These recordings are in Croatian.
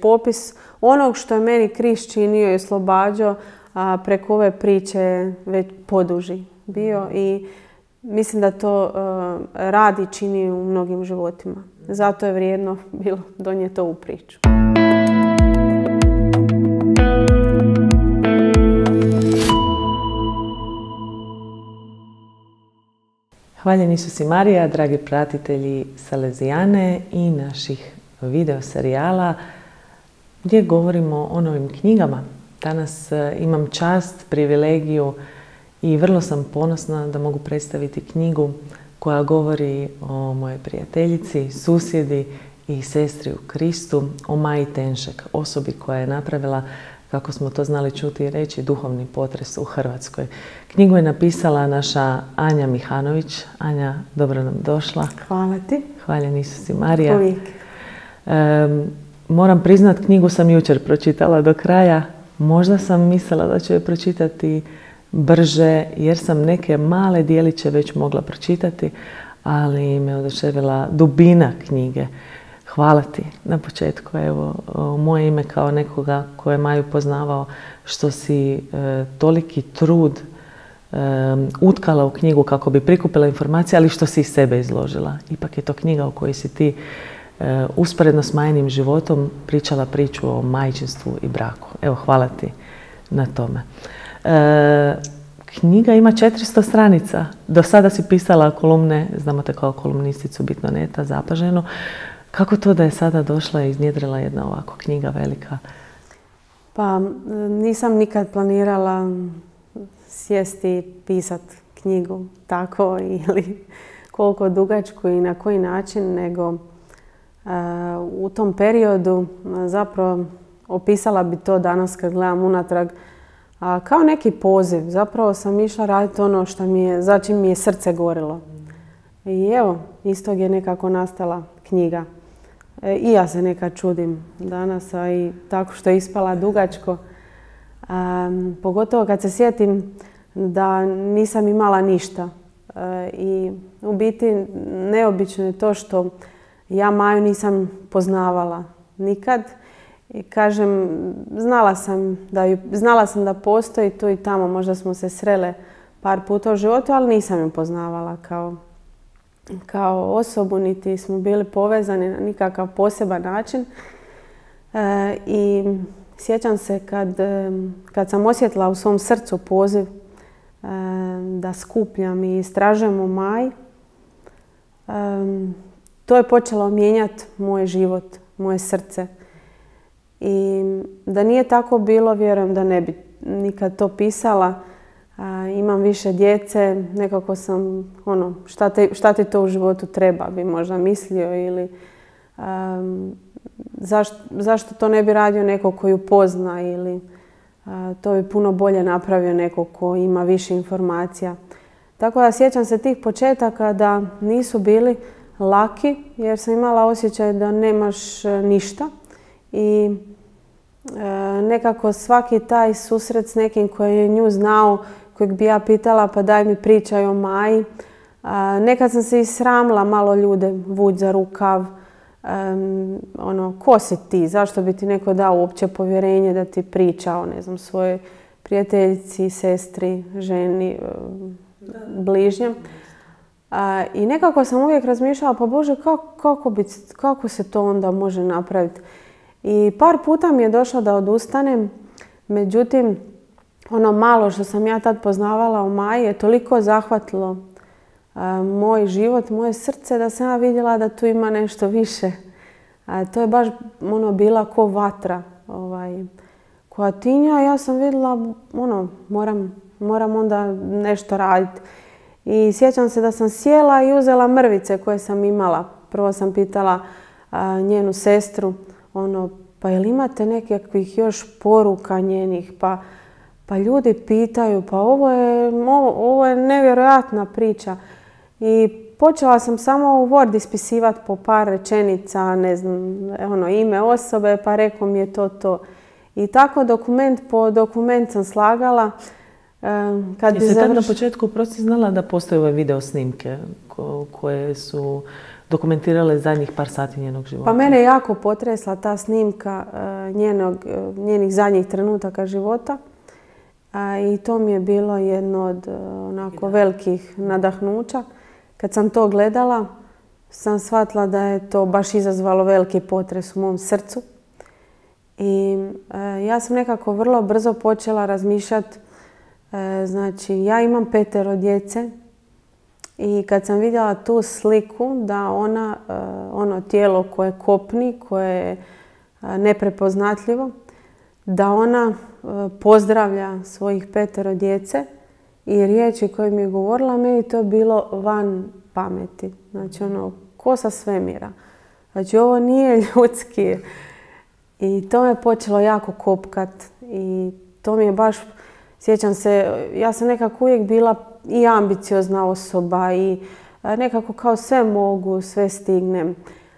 popis onog što je meni Krist činio i oslobađao, a preko ove priče je već poduži bio i mislim da to radi i čini u mnogim životima. Zato je vrijedno bilo donijeti ovu priču. Hvaljen Isus i Marija, dragi pratitelji Salezijane i naših video serijala gdje govorimo o novim knjigama. Danas imam čast, privilegiju i vrlo sam ponosna da mogu predstaviti knjigu koja govori o mojoj prijateljici, susjedi i sestri u Kristu, o Maji Tenšek, osobi koja je napravila, kako smo to znali čuti i reći, duhovni potres u Hrvatskoj. Knjigu je napisala naša Anja Mihanović. Anja, dobro nam došla. Hvala ti. Hvaljen Isus i Marija. Uvijek. Moram priznat, knjigu sam jučer pročitala do kraja. Možda sam mislila da ću je pročitati brže, jer sam neke male dijeliće već mogla pročitati, ali me oduševila dubina knjige. Hvala ti na početku, evo, moje ime kao nekoga ko je Maju poznavao, što si toliki trud utkala u knjigu kako bi prikupila informacije, ali što si iz sebe izložila. Ipak je to knjiga u kojoj si ti usporedno s Majinim životom pričala priču o majčinstvu i braku. Evo, hvala ti na tome. Knjiga ima 400 stranica. Do sada si pisala kolumne, znamo te kao kolumnisticu Bitno.neta, zapaženu. Kako to da je sada došla i iznjedrila jedna ovako knjiga velika? Pa nisam nikad planirala sjesti i pisat knjigu tako ili koliko dugačku i na koji način, nego u tom periodu zapravo opisala bi to danas kad gledam unatrag kao neki poziv. Zapravo sam išla raditi ono za čim mi je srce gorilo. I evo, iz tog je nekako nastala knjiga. I ja se nekad čudim danas, a i tako što je ispala dugačko. Pogotovo kad se sjetim da nisam imala ništa. I u biti neobično je to što ja Maju nisam poznavala nikad. I kažem, znala sam da postoji tu i tamo, možda smo se srele par puta u životu, ali nisam ju poznavala kao osobu, niti smo bili povezani na nikakav poseban način. I sjećam se kad sam osjetila u svom srcu poziv da skupljam i istražujem o Maji, to je počelo mijenjati moj život, moje srce. I da nije tako bilo, vjerujem da ne bi nikad to pisala. Imam više djece, nekako sam, šta ti to u životu treba, bi možda mislio, ili zašto to ne bi radio neko koji ju pozna, ili to bi puno bolje napravio neko ko ima više informacija. Tako da sjećam se tih početaka da nisu bili laki, jer sam imala osjećaj da nemaš ništa i nekako svaki taj susret s nekim koji je nju znao, kojeg bi ja pitala pa daj mi pričaj o Maji. Nekad sam se i sramila malo ljude vući za rukav. Ko si ti? Zašto bi ti neko dao uopće povjerenje da ti priča o, ne znam, svojoj prijateljici, sestri, ženi, bližnjem. I nekako sam uvijek razmišljala, pa Bože, kako se to onda može napraviti? I par puta mi je došlo da odustanem, međutim, ono malo što sam ja tad poznavala o Maji je toliko zahvatilo moj život, moje srce, da sam ja vidjela da tu ima nešto više. To je baš bila ko vatra koja tinja. Ja sam vidjela, moram onda nešto raditi. I sjećam se da sam sjela i uzela mrvice koje sam imala. Prvo sam pitala njenu sestru, pa jel imate nekakvih još poruka njenih? Pa ljudi pitaju, pa ovo je nevjerojatna priča. I počela sam samo u Word ispisivati po par rečenica, ne znam, ime osobe, pa rekao mi je to. I tako dokument po dokument sam slagala. Jesi tad na početku prosti znala da postoje ove video snimke koje su dokumentirale zadnjih par sati njenog života? Pa mene je jako potresla ta snimka njenih zadnjih trenutaka života. I to mi je bilo jedno od onako velikih nadahnuća. Kad sam to gledala, sam shvatila da je to baš izazvalo veliki potres u mom srcu. I ja sam nekako vrlo brzo počela razmišljati, znači ja imam 5 djece i kad sam vidjela tu sliku da ona, ono tijelo koje kopni, koje je neprepoznatljivo, da ona pozdravlja svojih 5 djece i riječi koje mi je govorila, meni to je bilo van pameti. Znači ono, ko sa svemira. Znači ovo nije ljudski. I to me počelo jako kopkat i to mi je baš, sjećam se, ja sam nekako uvijek bila i ambiciozna osoba i nekako kao sve mogu, sve stignem.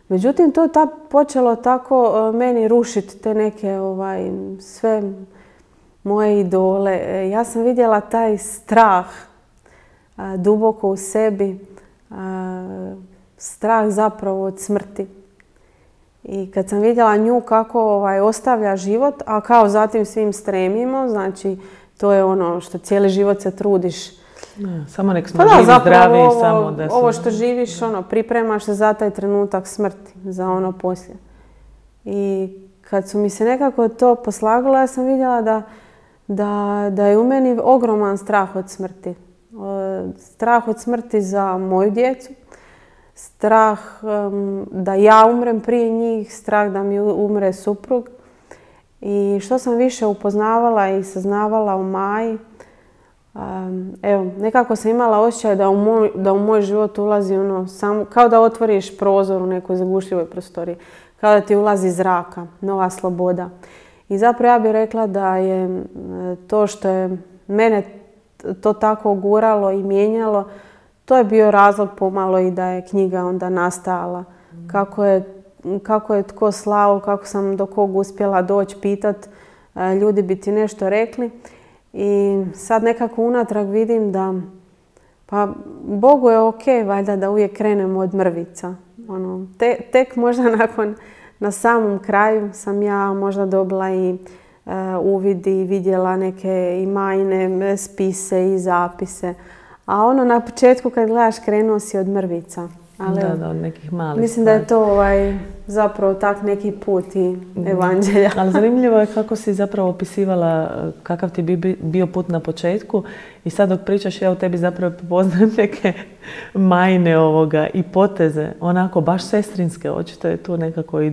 Međutim, to je počelo tako meni rušiti te neke sve moje idole. Ja sam vidjela taj strah duboko u sebi, strah zapravo od smrti. I kad sam vidjela nju kako ostavlja život, a kao zatim svim stremimo, znači to je ono što cijeli život se trudiš. Samo nek smo živi, zdravi. Ovo što živiš, pripremaš se za taj trenutak smrti, za ono poslije. I kad su mi se nekako to poslagalo, ja sam vidjela da je u meni ogroman strah od smrti. Strah od smrti za moju djecu, strah da ja umrem prije njih, strah da mi umre suprug. I što sam više upoznavala i saznavala o Maji, evo, nekako sam imala osjećaj da u moj život ulazi samo, kao da otvoriš prozor u nekoj zagušljivoj prostoriji, kao da ti ulazi zraka, nova sloboda. I zapravo ja bih rekla da je to što je mene to tako guralo i mijenjalo, to je bio razlog pomalo i da je knjiga onda nastajala. Kako je tko slao, kako sam do kog uspjela doći pitat, ljudi bi ti nešto rekli. I sad nekako unatrag vidim da pa Bogu je ok valjda da uvijek krenemo od mrvica. Tek možda na samom kraju sam ja možda dobila i uvid i vidjela neke i Majine spise i zapise. A na početku kad gledaš krenuo si od mrvica. Ali, da, od nekih malih mislim stvari. Da je to zapravo tak neki put i evanđelja. Ali zanimljivo je kako si zapravo opisivala kakav ti bi bio put na početku i sad dok pričaš ja u tebi zapravo poznajem neke Majine i poteze, onako baš sestrinske, očito je tu nekako i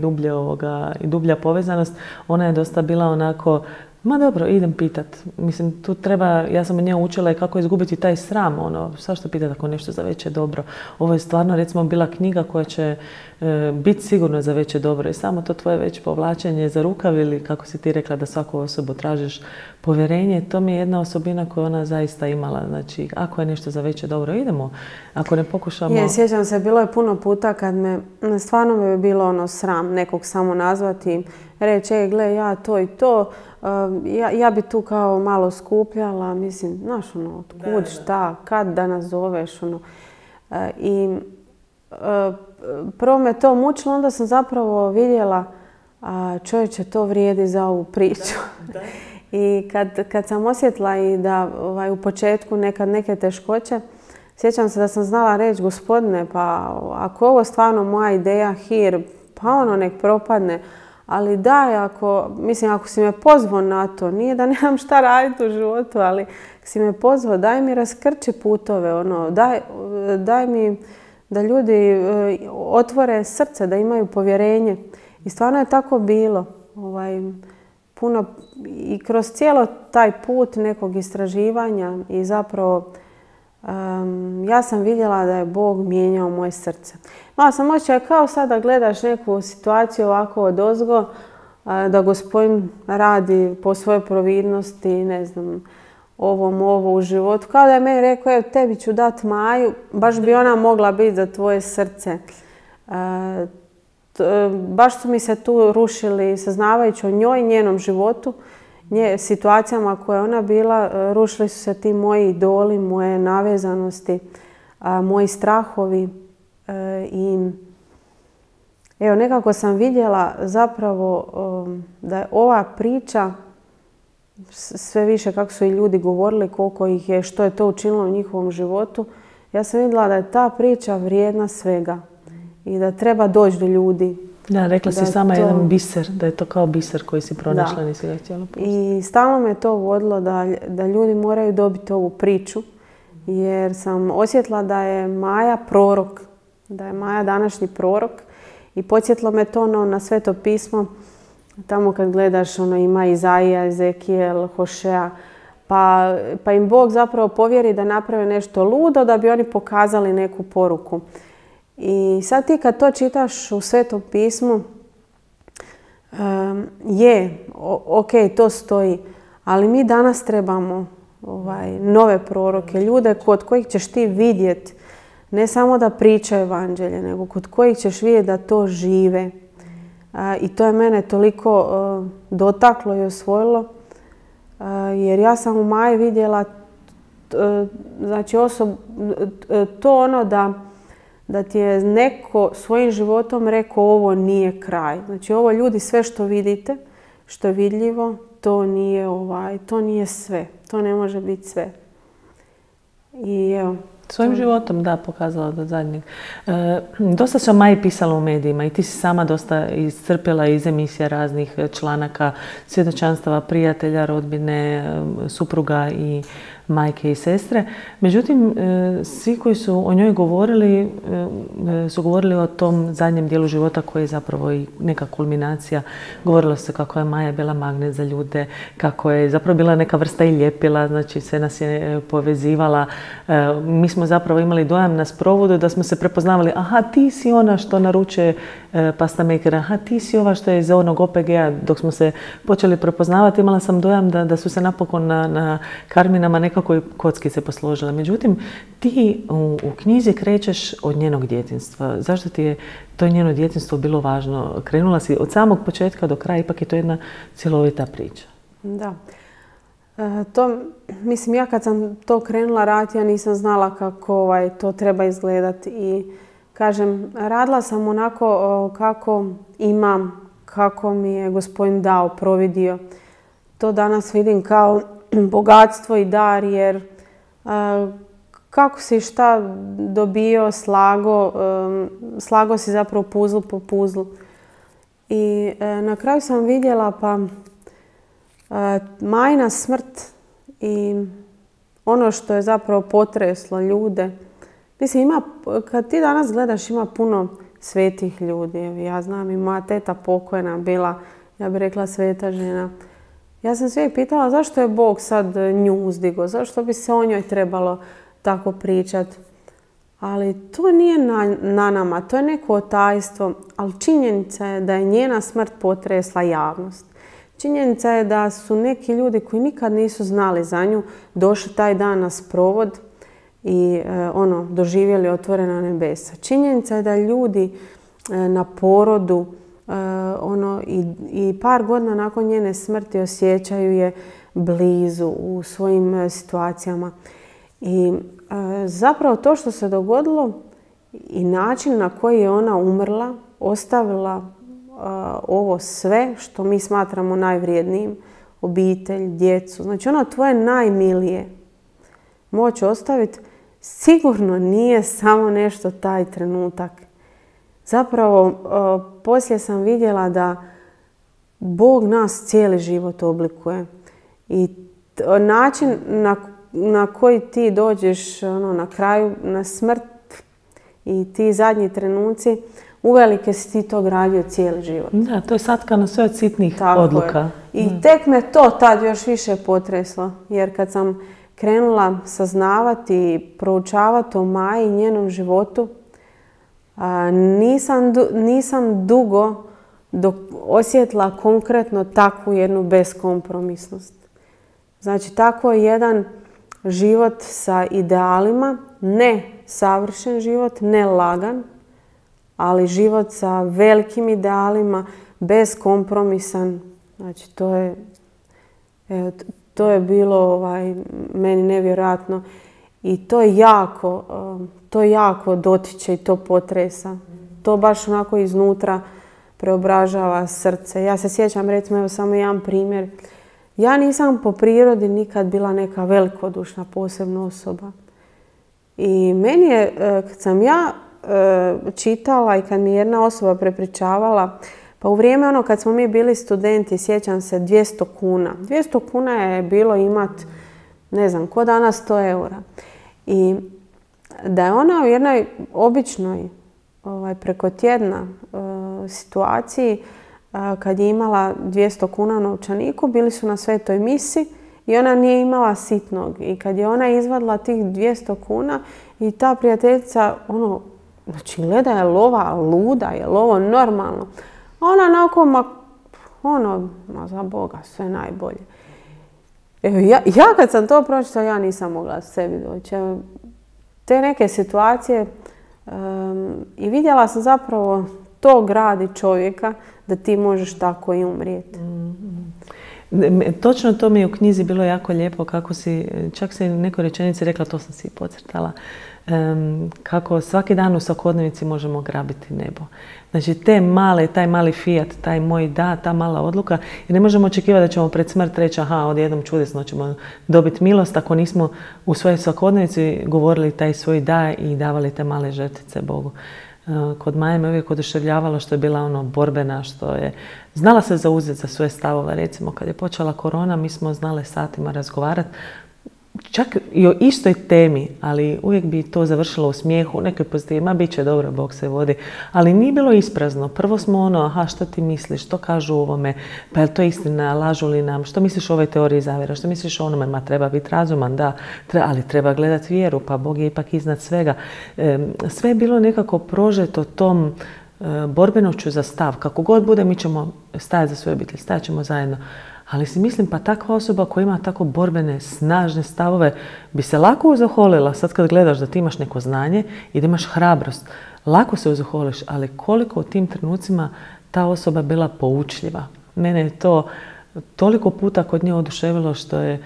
dublja povezanost. Ona je dosta bila onako, ma dobro, idem pitat. Mislim, tu treba, ja sam od nje učila i kako izgubiti taj sram, zašto pitat ako nešto za veće dobro. Ovo je stvarno, recimo, bila knjiga koja će biti sigurno za veće dobro i samo to tvoje već povlačenje za rukav ili kako si ti rekla da svaku osobu tražiš povjerenje, to mi je jedna osobina koju ona zaista imala. Znači, ako je nešto za veće dobro, idemo. Ako ne pokušamo... Sjećam se, bilo je puno puta kad stvarno me je bilo sram nekog samo nazvati, reći, gle, ja to i to, ja bi tu kao malo skupljala, mislim, znaš, otkud, šta, kad da nas zoveš, I prvo me to mučilo, onda sam zapravo vidjela, čovječe, to vrijedi za ovu priču. I kad sam osjetila i da u početku nekad neke teškoće, sjećam se da sam znala reći, gospodine, pa ako je ovo stvarno moja ideja, hir, pa nek propadne. Ali daj, ako si me pozvao na to, nije da nemam šta raditi u životu, ali ako si me pozvao, daj mi raskrči putove, daj mi da ljudi otvore srce, da imaju povjerenje. I stvarno je tako bilo. Puno, i kroz cijelo taj put nekog istraživanja i zapravo ja sam vidjela da je Bog mijenjao moje srce. Malo sam osjećala kao sada gledaš neku situaciju ovako odozgo, da Gospodin radi po svojoj providnosti, ne znam, ovo u životu. Kao da je meni rekao, evo tebi ću dati Maju, baš bi ona mogla biti za tvoje srce. Baš su mi se tu rušili, saznavajući o njoj i njenom životu, situacijama koje je ona bila, rušili su se ti moji idoli, moje navezanosti, moji strahovi i Evo, nekako sam vidjela zapravo da je ova priča, sve više kako su i ljudi govorili, koliko ih je, što je to učinilo u njihovom životu, ja sam vidjela da je ta priča vrijedna svega i da treba doći do ljudi. Da, rekla si sama jedan biser, da je to kao biser koji si pronašla, nisi ga htjela pustiti. I stalno me to vodilo da ljudi moraju dobiti ovu priču, jer sam osjetila da je Maja prorok, da je Maja današnji prorok i podsjetilo me to na Sveto pismo, tamo kad gledaš ima Izaija, Ezekijel, Hošea, pa im Bog zapravo povjeri da naprave nešto ludo da bi oni pokazali neku poruku. I sad ti kad to čitaš u Svetom pismu, ok, to stoji, ali mi danas trebamo nove proroke, ljude kod kojih ćeš ti vidjeti, ne samo da pričaju evanđelje, nego kod kojih ćeš vidjeti da to žive. I to je mene toliko dotaklo i osvojilo, jer ja sam u Maji vidjela znači to da ti je neko svojim životom rekao ovo nije kraj. Znači ovo ljudi sve što vidite, što je vidljivo, to nije sve. To ne može biti sve. I evo. Svojim životom, da, pokazala do zadnjeg. Dosta se o Maji pisalo u medijima i ti si sama dosta iscrpila iz emisija raznih članaka, svjedočanstava, prijatelja, rodbine, supruga i majke i sestre. Međutim, svi koji su o njoj govorili su govorili o tom zadnjem dijelu života koji je zapravo i neka kulminacija. Govorilo se kako je Maja bila magnet za ljude, kako je zapravo bila neka vrsta i ljepila, znači sve nas je povezivala. Mi smo zapravo imali dojam na sprovodu da smo se prepoznavali, aha, ti si ona što naručuje pasta maker, aha, ti si ova što je iz onog OPG-a. Dok smo se počeli prepoznavati, imala sam dojam da su se napokon na karminama nekako i kockice posložile. Međutim, ti u knjizi krećeš od njenog djetinjstva. Zašto ti je to njeno djetinjstvo bilo važno? Krenula si od samog početka do kraja, ipak je to jedna cjelovita priča. Da. Mislim, ja kad sam to krenula raditi, ja nisam znala kako to treba izgledati. I kažem, radila sam onako kako imam, kako mi je Gospodin dao, providio. To danas vidim kao bogatstvo i dar, jer kako si šta dobio, slago si zapravo puzl po puzlu. I na kraju sam vidjela Majina smrt i ono što je zapravo potreslo ljude. Mislim, kad ti danas gledaš, ima puno svetih ljudi. Ja znam, i moja teta pokojna bila, ja bih rekla, sveta žena. Ja sam sve pitala zašto je Bog sad nju uzdigo, zašto bi se o njoj trebalo tako pričati. Ali to nije na nama, to je neko tajstvo, ali činjenica je da je njena smrt potresla javnost. Činjenica je da su neki ljudi koji nikad nisu znali za nju došli taj dan na sprovod i doživjeli otvorena nebesa. Činjenica je da ljudi na porodu i par godina nakon njene smrti osjećaju je blizu u svojim situacijama. I zapravo to što se dogodilo i način na koji je ona umrla, ostavila ovo sve što mi smatramo najvrijednijim, obitelj, djecu. Znači ono tvoje najmilije moći ostaviti sigurno nije samo nešto taj trenutak. Zapravo, poslije sam vidjela da Bog nas cijeli život oblikuje. I način na koji ti dođeš na kraju, na smrt i ti zadnji trenuci, uvelike si ti to gradio cijeli život. Da, to je satkano sve od sitnih odluka. Je. I tek me to tad još više potreslo. Jer kad sam krenula saznavati i proučavati o Maji i njenom životu, nisam dugo osjetila konkretno takvu jednu beskompromisnost. Znači, tako je jedan život sa idealima, ne savršen život, ne lagan, ali život sa velikim idealima, beskompromisan. Znači, to je bilo meni nevjerojatno i to jako dotiče i to potresa. to baš onako iznutra preobražava srce. Ja se sjećam, recimo, evo samo jedan primjer. Ja nisam po prirodi nikad bila neka velikodušna posebna osoba. I meni je, kad sam ja čitala i kad mi jedna osoba prepričavala, pa u vrijeme ono kad smo mi bili studenti, sjećam se, 200 kuna. 200 kuna je bilo imat, ne znam, ko danas 100 eura. I da je ona u jednoj običnoj preko tjedna situaciji, kad je imala 200 kuna u novčaniku, bili su na svetoj misi i ona nije imala sitnog. I kad je ona izvadila tih 200 kuna i ta prijateljica, znači gleda, je li ova luda, je li ovo normalno? Ona onako, za Boga, sve najbolje. Evo, ja kad sam to pročitala, ja nisam mogla sebi doći. Te neke situacije i vidjela sam zapravo to gradi čovjeka da ti možeš tako i umrijeti. Točno to mi je u knjizi bilo jako lijepo, kako si, čak si nekoj rečenici rekla, to sam si i podcrtala, kako svaki dan u svakodnevici možemo grabiti nebo. Znači taj mali fiat, taj moj da, ta mala odluka, i ne možemo očekivati da ćemo pred smrt reći, odjednom čudesno ćemo dobiti milost ako nismo u svojoj svakodnevici govorili taj svoj da i davali te male žrtvice Bogu. Kod Maje me uvijek oduševljavalo što je bila borbena, što je znala se zauzeti za svoje stavove. Recimo, kad je počela korona, mi smo znali satima razgovarati, čak i o istoj temi, ali uvijek bi to završilo u smijehu, nekoj pozitivima, bit će dobro, Bog se vodi. Ali nije bilo isprazno. Prvo smo što ti misliš, što kažu o ovome, pa je li to istina, lažu li nam, što misliš o ovoj teoriji zavjera, što misliš o onome, ma treba biti razuman, da, ali treba gledati vjeru, pa Bog je ipak iznad svega. Sve je bilo nekako prožeto tom borbenošću za stav. Kako god bude, mi ćemo stajati za svoju obitelj, stajat ćemo zajedno. Ali si mislim, pa takva osoba koja ima tako borbene, snažne stavove bi se lako uzoholila. Sad kad gledaš da ti imaš neko znanje i da imaš hrabrost, lako se uzoholiš, ali koliko u tim trenucima ta osoba bila poučljiva. Mene je to toliko puta kod nje oduševilo što je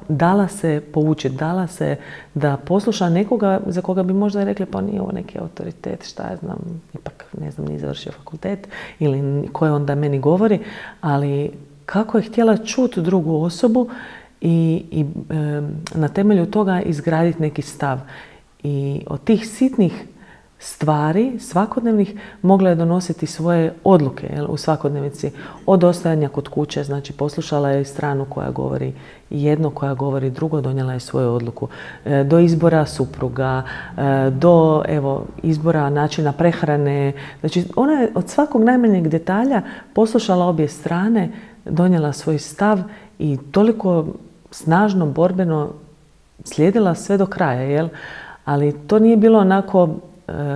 dala se poučiti, dala se da posluša nekoga za koga bi možda rekli pa nije ovo neki autoritet, šta ja znam, ipak ne znam, nije završio fakultet ili koje onda meni govori, ali kako je htjela čuti drugu osobu i na temelju toga izgraditi neki stav. I od tih sitnih stvari svakodnevnih mogla je donositi svoje odluke u svakodnevici. Od ostajanja kod kuće, znači poslušala je stranu koja govori jedno, koja govori drugo, donijela je svoju odluku. Do izbora supruga, do izbora načina prehrane. Znači ona je od svakog najmanjeg detalja poslušala obje strane, donijela svoj stav i toliko snažno, borbeno slijedila sve do kraja, jel? Ali to nije bilo onako,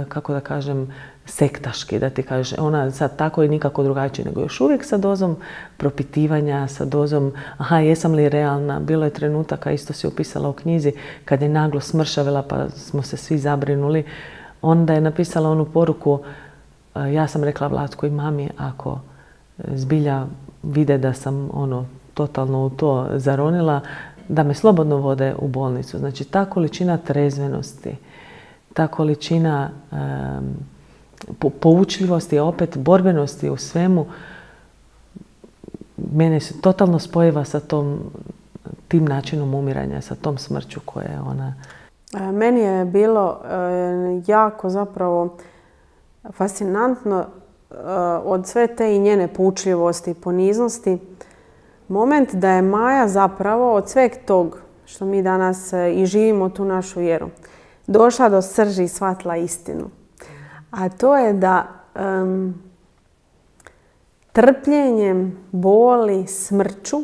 kako da kažem, sektaški, da ti kažeš ona sad tako i nikako drugačije, nego još uvijek sa dozom propitivanja, sa dozom jesam li realna. Bilo je trenutaka, isto si opisala u knjizi, kad je naglo smršavila pa smo se svi zabrinuli. Onda je napisala onu poruku, ja sam rekla Vlatku i mami, ako zbilja vide da sam totalno u to zaronila, da me slobodno vode u bolnicu. Znači ta količina trezvenosti, ta količina poučljivosti, a opet borbenosti u svemu, mene se totalno spojiva sa tim načinom umiranja, sa tom smrću koja je ona. Meni je bilo jako zapravo fascinantno od sve te i njene poučljivosti i poniznosti moment da je Maja zapravo od sveg tog što mi danas i živimo tu našu vjeru došla do srži i shvatila istinu. A to je da trpljenjem, boli, smrću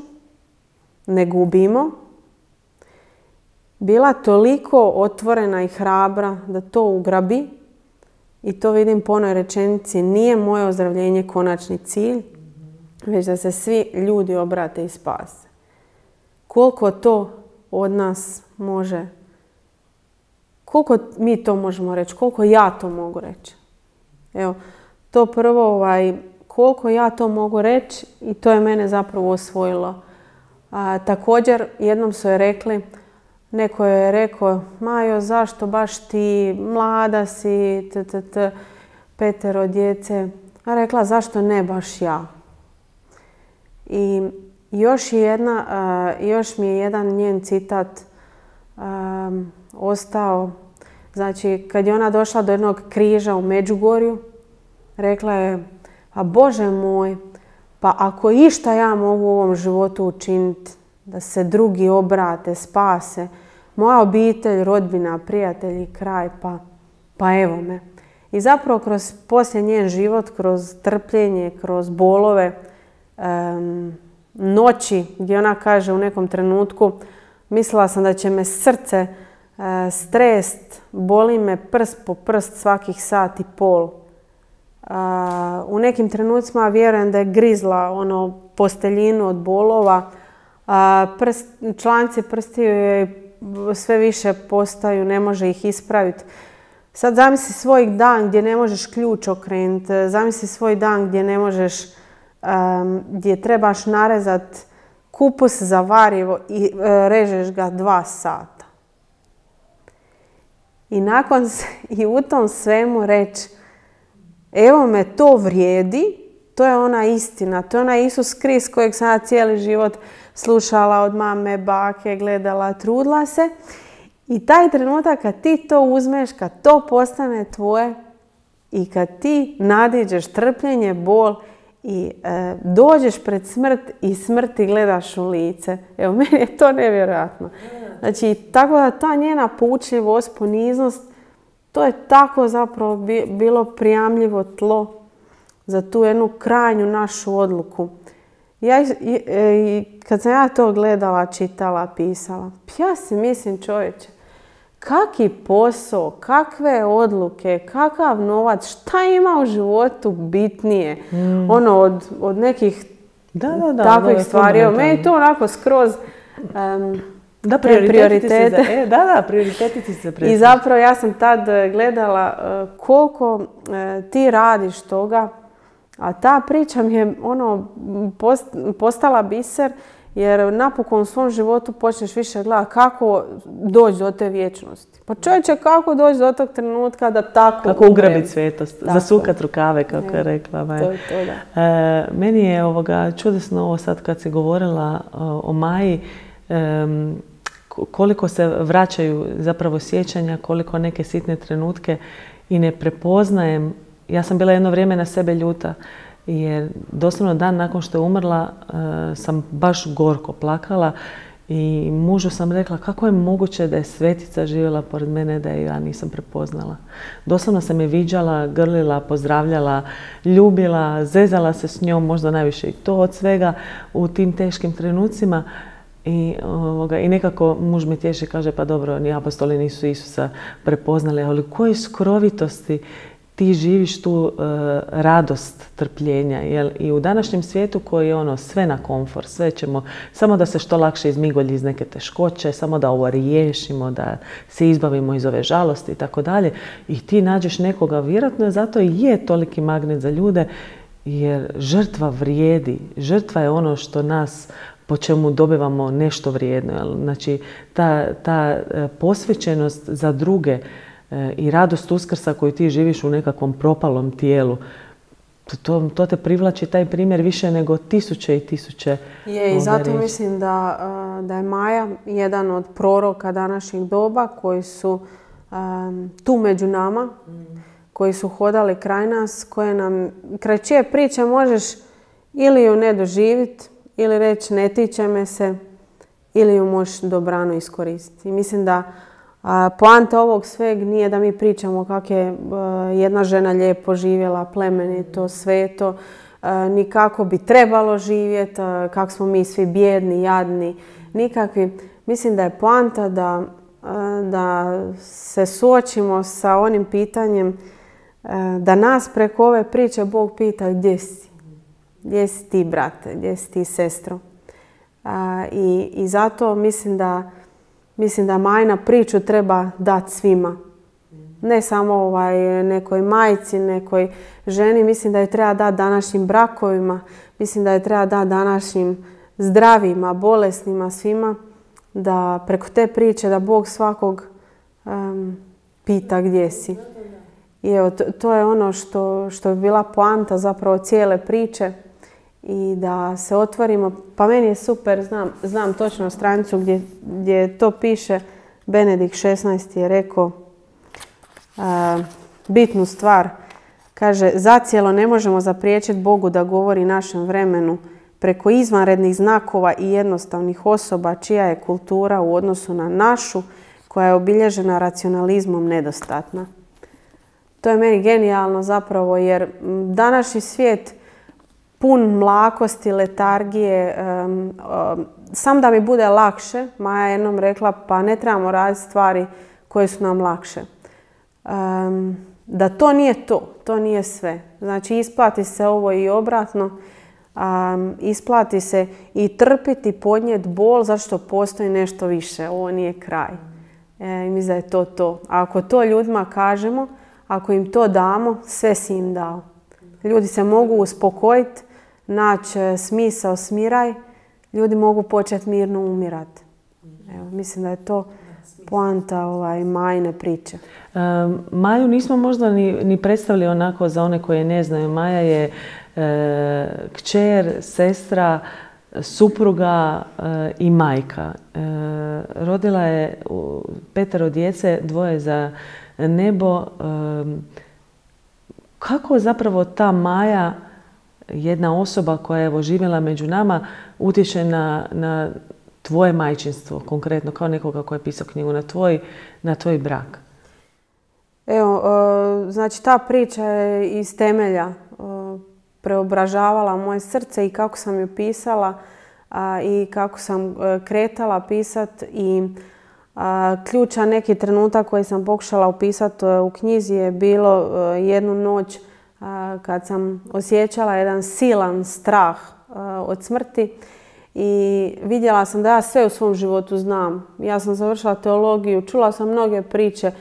ne gubimo. Bila toliko otvorena i hrabra da to ugrabi. I to vidim po onoj rečenici, nije moje ozdravljenje konačni cilj, već da se svi ljudi obrate i spase. Koliko to od nas može, koliko mi to možemo reći, koliko ja to mogu reći. Evo, to prvo, koliko ja to mogu reći i to je mene zapravo osvojilo. Također, jednom su joj rekli, neko je rekao, Majo, zašto baš ti, mlada si, 5 djece. A rekla, zašto ne baš ja? I još mi je jedan njen citat ostao. Znači, kad je ona došla do jednog križa u Međugorju, rekla je, a Bože moj, pa ako išta ja mogu u ovom životu učiniti, da se drugi obrate, spase, moja obitelj, rodbina, prijatelji, kraj, pa evo me. I zapravo kroz poslije njen život, kroz trpljenje, kroz bolove, noći, gdje ona kaže u nekom trenutku, mislila sam da će me srce strest, boli me prst po prst svakih sat i pol. U nekim trenucima vjerujem da je grizla posteljinu od bolova. Članci prstiju joj sve više postaju, ne može ih ispraviti. Sad zamisli svoj dan gdje ne možeš ključ okrenuti, zamisli svoj dan gdje ne možeš, gdje trebaš narezat kupus za varivo i režeš ga 2 sata. I u tom svemu reći, evo me, to vrijedi, to je ona istina, to je ona Isus Krist kojeg sam ja cijeli život slušala od mame, bake, gledala, trudila se. I taj trenutak kad ti to uzmeš, kad to postane tvoje i kad ti nadiđeš trpljenje, bol i dođeš pred smrt i smrti gledaš u lice. Evo, meni je to nevjerojatno. Znači, tako da ta njena poučljivost, poniznost, to je tako zapravo bilo prijamljivo tlo za tu jednu krajnju našu odluku. Kad sam ja to gledala, čitala, pisala, ja si mislim, čovječe, kakvi posao, kakve odluke, kakav novac, šta ima u životu bitnije od nekih takvih stvari. Meni to onako skroz prioritete. Prioriteti ti se presjeći. I zapravo ja sam tad gledala koliko ti radiš toga, a ta priča mi je postala biser, jer napokon u svom životu počneš više gledati kako doći do te vječnosti. Pa čovječe, kako doći do tog trenutka da tako kako ugrabiti svetost, zasukat rukave, kako je rekla. To, da. Meni je čudesno ovo sad kad si govorila o Maji, koliko se vraćaju zapravo sjećanja, koliko neke sitne trenutke i ne prepoznajem. Ja sam bila jedno vrijeme na sebe ljuta, jer doslovno dan nakon što je umrla sam baš gorko plakala i mužu sam rekla kako je moguće da je svetica živjela pored mene, da je ja nisam prepoznala. Doslovno sam je viđala, grlila, pozdravljala, ljubila, zezala se s njom, možda najviše i to od svega u tim teškim trenucima. I nekako muž me tješi, kaže, pa dobro, ni apostoli nisu Isusa prepoznali, ali u kojoj skrovitosti ti živiš tu radost trpljenja. I u današnjem svijetu koji je sve na komfor, sve ćemo, samo da se što lakše izmigolji iz neke teškoće, samo da ovo riješimo, da se izbavimo iz ove žalosti i tako dalje. I ti nađeš nekoga, vjerojatno zato i je toliki magnet za ljude, jer žrtva vrijedi. Žrtva je ono što nas, po čemu dobivamo nešto vrijedno. Znači, ta posvećenost za druge i radost Uskrsa koju ti živiš u nekakvom propalom tijelu, to te privlači, taj primjer, više nego tisuće i tisuće. I zato mislim da je Maja jedan od proroka današnjeg doba koji su tu među nama, koji su hodali kraj nas, kraj čije priče možeš ili ju ne doživjeti, ili reći ne tiče me se, ili ju možeš dobrano iskoristiti. I mislim da poanta ovog sveg nije da mi pričamo kako je jedna žena lijepo živjela, plemenito, sveto, ni kako bi trebalo živjeti, kako smo mi svi bijedni, jadni, nikakvi. Mislim da je poanta da se suočimo sa onim pitanjem da nas preko ove priče Bog pita gdje si. Gdje si ti, brate? Gdje si ti, sestro? I zato mislim da Majina priču treba dati svima. Ne samo nekoj majci, nekoj ženi. Mislim da je treba dati današnjim brakovima. Mislim da je treba dati današnjim zdravima, bolesnima, svima. da preko te priče da Bog svakog pita gdje si. I evo, to je ono što bi bila poanta zapravo cijele priče i da se otvorimo. Pa meni je super, znam točno stranicu gdje to piše. Benedikt XVI je rekao bitnu stvar. Kaže, zacijelo ne možemo zapriječiti Bogu da govori našem vremenu preko izvanrednih znakova i jednostavnih osoba čija je kultura u odnosu na našu, koja je obilježena racionalizmom, nedostatna. To je meni genijalno zapravo, jer današnji svijet pun mlakosti, letargije, sam da mi bude lakše, Maja je jednom rekla, pa ne trebamo raditi stvari koje su nam lakše. Da to nije to nije sve. Znači, isplati se ovo i obratno, isplati se i trpiti, podnijeti bol, zato što postoji nešto više. Ovo nije kraj. I mislim da je to. A ako to ljudima kažemo, ako im to damo, sve si im dao. Ljudi se mogu uspokojiti, naći smisao, smiraj. Ljudi mogu početi mirno umirati. Evo, mislim da je to poanta Majine priče. Maju nismo možda ni predstavili onako za one koje ne znaju. Maja je kćer, sestra, supruga i majka. Rodila je 5 djece, 2 za nebo. Kako zapravo ta Maja, jedna osoba koja je živjela među nama, utječe na tvoje majčinstvo, konkretno kao nekoga koji je pisao knjigu, na tvoj brak? Evo, znači ta priča je iz temelja preobražavala moje srce i kako sam ju pisala i kako sam kretala pisati. I ključan neki trenutak koji sam pokušala opisati u knjizi je bilo jednu noć kad sam osjećala jedan silan strah od smrti i vidjela sam da ja sve u svom životu znam. Ja sam završila teologiju, čula sam mnoge priče,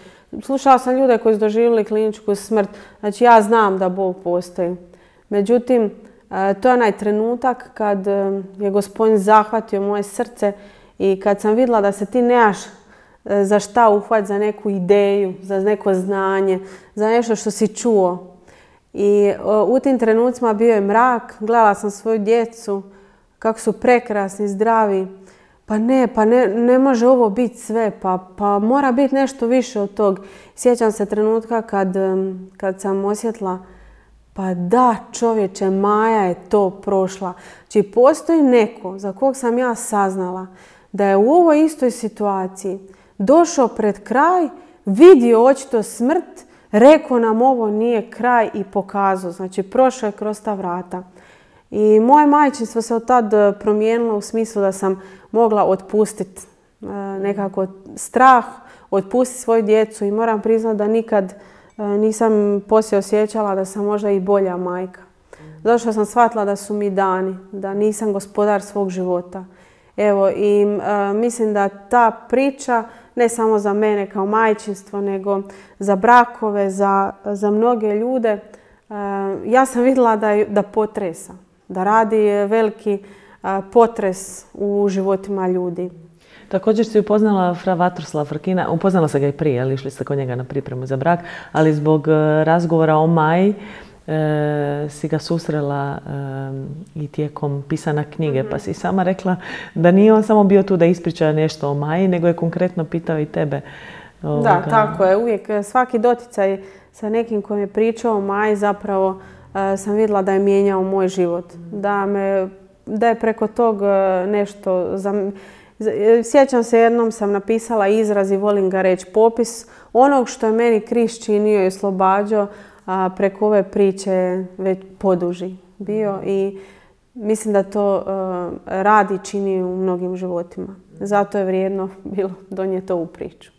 slušala sam ljude koji su doživjeli kliničku smrt. Znači, ja znam da Bog postoji. Međutim, to je onaj trenutak kad je Gospodin zahvatio moje srce i kad sam vidjela da se ti nemaš za šta uhvati, za neku ideju, za neko znanje, za nešto što si čuo. I u tim trenucima bio je mrak, gledala sam svoju djecu, kako su prekrasni, zdravi. Pa ne može ovo biti sve, pa mora biti nešto više od tog. Sjećam se trenutka kad sam osjetila, pa da, čovječe, Maja je to prošla. Znači, postoji neko za kog sam ja saznala da je u ovoj istoj situaciji došao pred kraj, vidio očito smrt, rekao nam ovo nije kraj i pokazao. Znači, prošao je kroz ta vrata. I moje majčinstvo se od tad promijenilo u smislu da sam mogla otpustiti nekako strah, otpustiti svoju djecu i moram priznati da nikad nisam poslije osjećala da sam možda i bolja majka. Zato što sam shvatila da su mi dani, da nisam gospodar svog života. Evo, i mislim da ta priča, ne samo za mene kao majčinstvo, nego za brakove, za mnoge ljude, ja sam vidjela da potresa, da radi veliki potres u životima ljudi. Također si upoznala fra Vatroslava Frkina, upoznala sam ga i prije, ali išli ste kod njega na pripremu za brak, ali zbog razgovora o Maji si ga susrela i tijekom pisana knjige, pa si sama rekla da nije on samo bio tu da ispriča nešto o Maji, nego je konkretno pitao i tebe. Da, tako je. Uvijek svaki doticaj sa nekim koji je pričao o Maji zapravo sam vidjela da je mijenjao moj život. Da je preko tog nešto... Sjećam se, jednom sam napisala izraz i volim ga reći, popis onog što je meni Krist činio i oslobađao, a preko ove priče već poduži bio i mislim da to radi i čini u mnogim životima. Zato je vrijedno bilo donijeti ovu priču.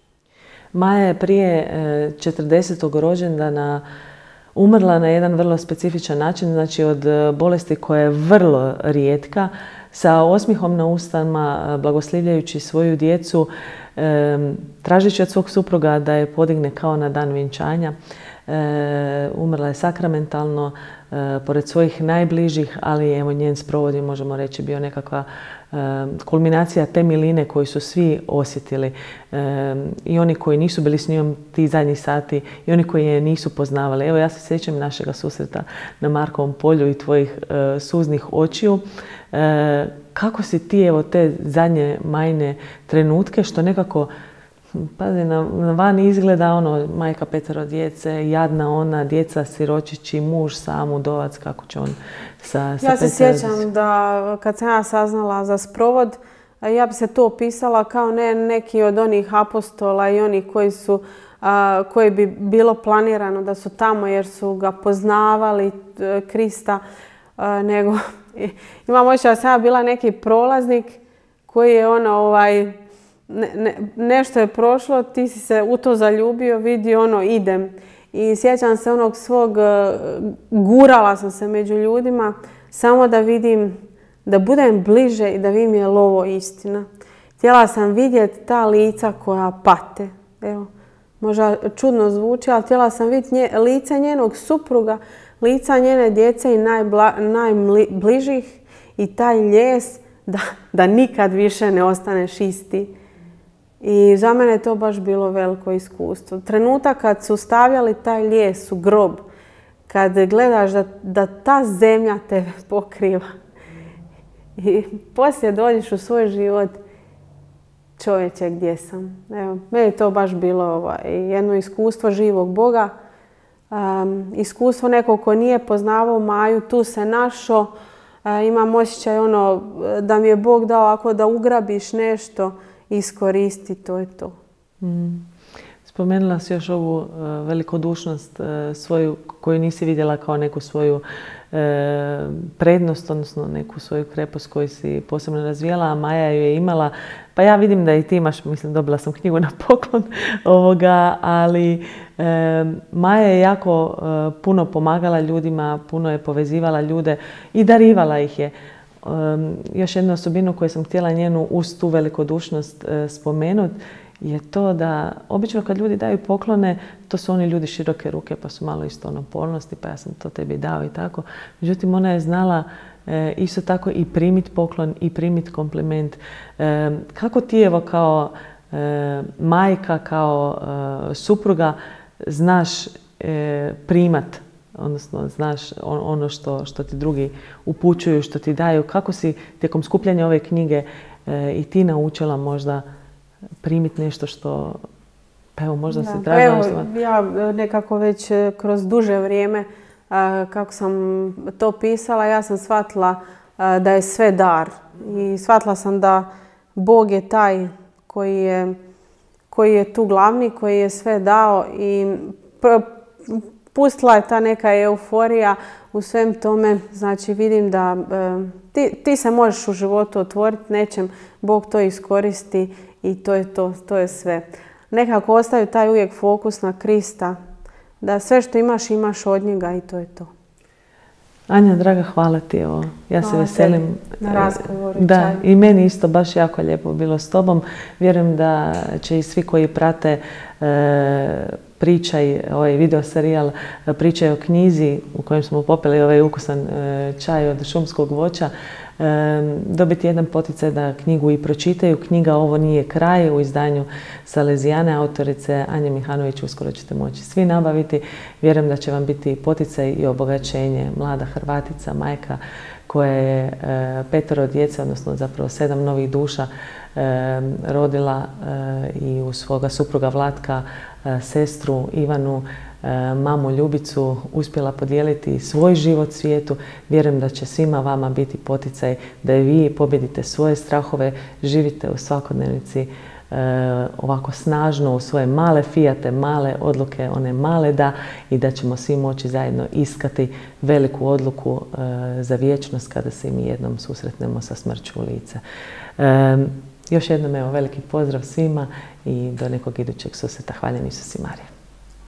Maja je prije 40. rođendana umrla na jedan vrlo specifičan način, znači od bolesti koja je vrlo rijetka, sa osmihom na ustima, blagoslivljajući svoju djecu, tražeći od svog supruga da je podigne kao na dan vjenčanja. Umrla je sakramentalno, pored svojih najbližih, ali evo njen sprovod je, možemo reći, bio nekakva kulminacija te miline koju su svi osjetili. I oni koji nisu bili s njom ti zadnjih sati i oni koji je nisu poznavali. Evo, ja se sjećam našega susreta na Markovom polju i tvojih suznih očiju. Kako si ti, evo, te zadnje majne trenutke, što nekako, pazi, na van izgleda ono, majka 5 djece, jadna ona, djeca, siročići, muž sam, udovac, kako će on sa Ja se sjećam da kad sam ja saznala za sprovod, ja bi se to opisala kao neki od onih apostola i oni koji bi bilo planirano da su tamo jer su ga poznavali, Krista, nego imam osjećaj da sam ja bila neki prolaznik koji je nešto je prošlo, ti si se u to zaljubio, vidi idem. I sjećam se onog svog, gurala sam se među ljudima samo da vidim, da budem bliže i da vidim je li ovo istina. Htjela sam vidjeti ta lica koja pate. Evo, možda čudno zvuči, ali htjela sam vidjeti lice njenog supruga, lica njene djece i najbližih i taj lijes da nikad više ne ostaneš isti. I za mene je to baš bilo veliko iskustvo. Trenutak kad su stavljali taj lijes u grob, kad gledaš da ta zemlja tebe pokriva i poslije dođeš u svoj život, čovječe, gdje sam? Evo, meni je to baš bilo jedno iskustvo živog Boga, iskustvo nekog ko nije poznavao Maju, tu se našao, imam osjećaj da mi je Bog dao ako da ugrabiš nešto, iskoristi, to je to. Spomenula si još ovu velikodušnost svoju koju nisi vidjela kao neku svoju prednost, odnosno neku svoju krepost koju si posebno razvijela, a Maja ju je imala. Pa ja vidim da i ti imaš, mislim, dobila sam knjigu na poklon ali Maja je jako puno pomagala ljudima, puno je povezivala ljude i darivala ih je. Još jednu osobinu koju sam htjela njenu uz tu velikodušnost spomenuti je to da obično kad ljudi daju poklone, to su oni ljudi široke ruke pa su malo isto polnosti, pa ja sam to tebi dao i tako. Međutim, ona je znala isto tako i primiti poklon i primiti kompliment. Kako ti, evo, kao majka, kao supruga znaš primat, odnosno znaš ono što ti drugi upućuju, što ti daju. Kako si tijekom skupljanja ove knjige i ti naučila možda primiti nešto što, pa evo, možda si tražila? Evo, ja nekako već kroz duže vrijeme kako sam to pisala, ja sam shvatila da je sve dar. I shvatila sam da Bog je taj koji je tu glavni, koji je sve dao i pustila je ta neka euforija u svem tome. Znači vidim da ti se možeš u životu otvoriti nečem, Bog to iskoristi i to je to, to je sve. Nekako ostaju taj uvijek fokus na Krista, da sve što imaš, imaš od njega i to je to. Anja, draga, hvala ti. Evo, ja se veselim. Na razgovoru. Da, i meni isto baš jako lijepo bilo s tobom. Vjerujem da će i svi koji prate Pričaj, ovaj video serijal Pričaj o knjizi u kojem smo popili ovaj ukusan čaj od šumskog voća, dobiti jedan poticaj da knjigu i pročitaju. Knjiga Ovo nije kraj u izdanju Salezijane, autorice Anje Mihanović, uskoro ćete moći svi nabaviti. Vjerujem da će vam biti poticaj i obogaćenje. Mlada Hrvatica, majka koja je 5 djece, odnosno zapravo 7 novih duša rodila i uz svoga supruga Vlatka, sestru Ivanu, mamu Ljubicu, uspjela podijeliti svoj život svijetu. Vjerujem da će svima vama biti poticaj da i vi pobjedite svoje strahove, živite u svakodnevnici ovako snažno u svoje male fijate, male odluke, one male da, i da ćemo svi moći zajedno iskati veliku odluku za vječnost kada se i mi jednom susretnemo sa smrću u lice. Još jednom, evo, veliki pozdrav svima i do nekog idućeg susreta. Hvala Isusi Marija.